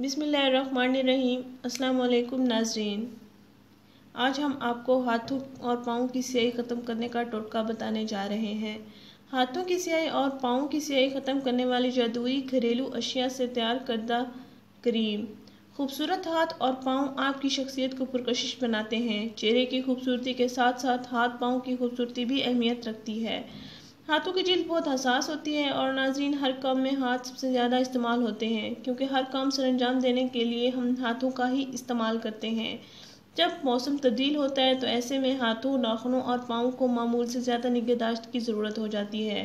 बिस्मिल्लाहिर्रहमानिर्रहीम। अस्सलाम वालेकुम नाज़रीन, आज हम आपको हाथों और पाँव की स्याही ख़त्म करने का टोटका बताने जा रहे हैं। हाथों की स्याही और पाँव की स्याही ख़त्म करने वाली जादुई घरेलू अशिया से तैयार करदा क्रीम। खूबसूरत हाथ और पाँव आपकी शख्सियत को पुरकशिश बनाते हैं। चेहरे की खूबसूरती के साथ साथ हाथ पाँव की खूबसूरती भी अहमियत रखती है। हाथों की जिल्द बहुत हसास होती है और नाज़रीन, हर काम में हाथ सबसे ज़्यादा इस्तेमाल होते हैं, क्योंकि हर काम सरअंजाम देने के लिए हम हाथों का ही इस्तेमाल करते हैं। जब मौसम तब्दील होता है तो ऐसे में हाथों, नाखूनों और पाँव को मामूल से ज़्यादा निगहदाश्त की ज़रूरत हो जाती है।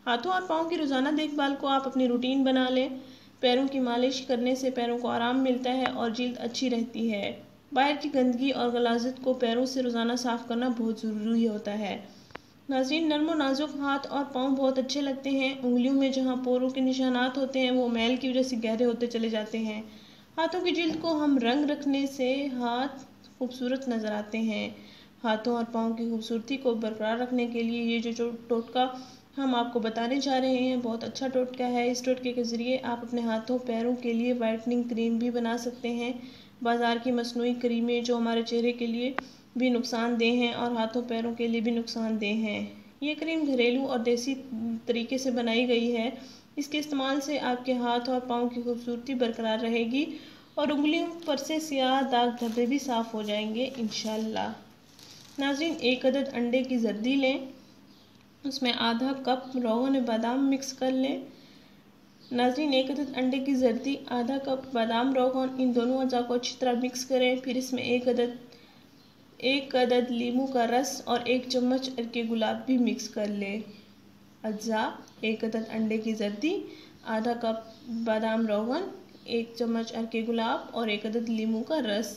हाथों और पाँव की रोज़ाना देखभाल को आप अपनी रूटीन बना लें। पैरों की मालिश करने से पैरों को आराम मिलता है और जिल्द अच्छी रहती है। बाहर की गंदगी और गलाज़त को पैरों से रोज़ाना साफ़ करना बहुत ज़रूरी होता है। नाज़रीन, नर्म और नाजुक हाथ और पाँव बहुत अच्छे लगते हैं। उंगलियों में जहाँ पोरों के निशानात होते हैं वो मैल की वजह से गहरे होते चले जाते हैं। हाथों की जिल्द को हम रंग रखने से हाथ खूबसूरत नज़र आते हैं। हाथों और पाँव की खूबसूरती को बरकरार रखने के लिए ये जो टोटका हम आपको बताने जा रहे हैं बहुत अच्छा टोटका है। इस टोटके के ज़रिए आप अपने हाथों पैरों के लिए वाइटनिंग क्रीम भी बना सकते हैं। बाज़ार की मसनूई क्रीमें जो हमारे चेहरे के लिए भी नुकसानदेह हैं और हाथों पैरों के लिए भी नुकसानदेह हैं। ये क्रीम घरेलू और देसी तरीके से बनाई गई है। इसके इस्तेमाल से आपके हाथ और पाँव की खूबसूरती बरकरार रहेगी और उंगलियों पर से स्याह दाग धब्बे भी साफ़ हो जाएंगे इंशाल्लाह। नाज़रीन, एक अदद अंडे की जर्दी लें, उसमें आधा कप रोगन बादाम मिक्स कर लें। नाज़रीन, एक अदद अंडे की जर्दी, आधा कप बादाम, रोगन, इन दोनों अज़ा को अच्छी तरह मिक्स करें। फिर इसमें एक अदद लीमू का रस और 1 चम्मच अर्के गुलाब भी मिक्स कर लें। अज्जा: एक अदद अंडे की जर्दी, आधा कप बादाम रोगन, 1 चम्मच अर्के गुलाब और 1 अदद लीमू का रस।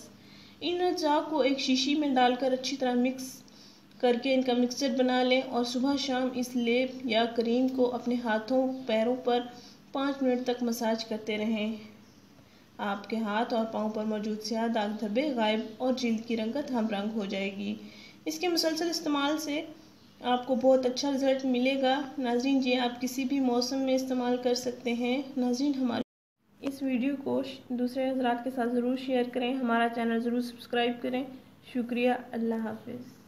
इन अज्जा को एक शीशी में डालकर अच्छी तरह मिक्स करके इनका मिक्सचर बना लें और सुबह शाम इस लेप या क्रीम को अपने हाथों पैरों पर 5 मिनट तक मसाज करते रहें। आपके हाथ और पाँव पर मौजूद स्याह दाग धब्बे गायब और जिल्द की रंगत हम रंग हो जाएगी। इसके मुसलसल इस्तेमाल से आपको बहुत अच्छा रिजल्ट मिलेगा। नाज़रीन, ये आप किसी भी मौसम में इस्तेमाल कर सकते हैं। नाज़रीन, हमारे इस वीडियो को दूसरे हज़रात के साथ ज़रूर शेयर करें। हमारा चैनल ज़रूर सब्सक्राइब करें। शुक्रिया। अल्लाह हाफ़िज़।